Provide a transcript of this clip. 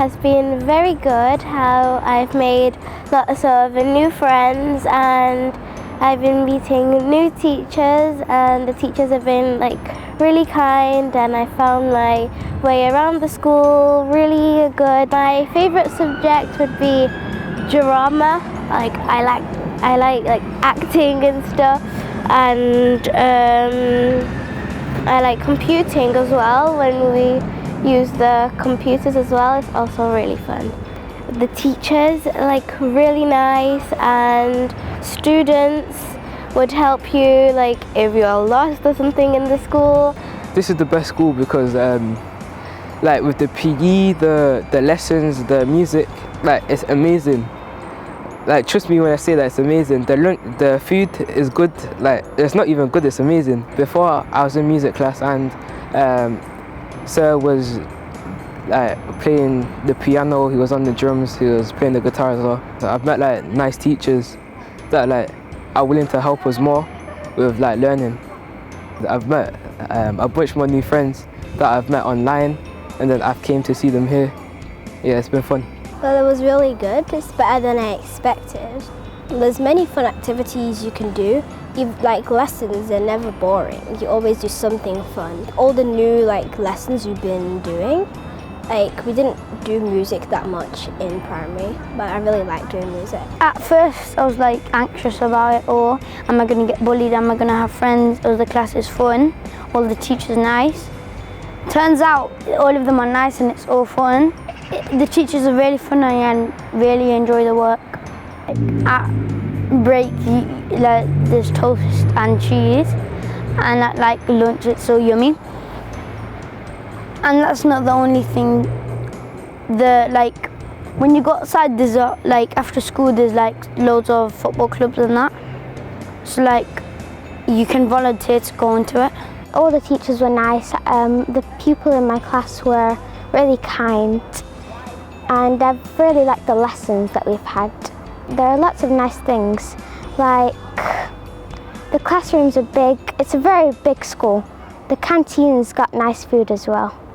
has been very good, how I've made lots of new friends and I've been meeting new teachers, and the teachers have been really kind, and I found my way around the school really good. My favourite subject would be drama. I like acting and stuff, and I like computing as well. When we use the computers as well, it's also really fun. The teachers are really nice, and students would help you if you're lost or something in the school. This is the best school because with the PE, the lessons, the music, it's amazing. Trust me when I say that it's amazing. The food is good. It's not even good, it's amazing. Before I was in music class, and sir was playing the piano, he was on the drums, he was playing the guitar as well. So I've met nice teachers that are willing to help us more with learning. I've met a bunch more new friends that I've met online, and then I've came to see them here. Yeah, it's been fun. Well, it was really good. It's better than I expected. There's many fun activities you can do. Lessons are never boring. You always do something fun. All the new lessons we've been doing, we didn't do music that much in primary, but I really like doing music. At first I was anxious about it all. Am I going to get bullied? Am I going to have friends? All the class is fun. All the teachers nice. Turns out all of them are nice and it's all fun. The teachers are really funny and really enjoy the work. At break, there's toast and cheese, and at lunch it's so yummy. And that's not the only thing. When you go outside, there's after school there's loads of football clubs and that. So you can volunteer to go into it. All the teachers were nice. The people in my class were really kind, and I've really liked the lessons that we've had. There are lots of nice things, the classrooms are big. It's a very big school. The canteen's got nice food as well.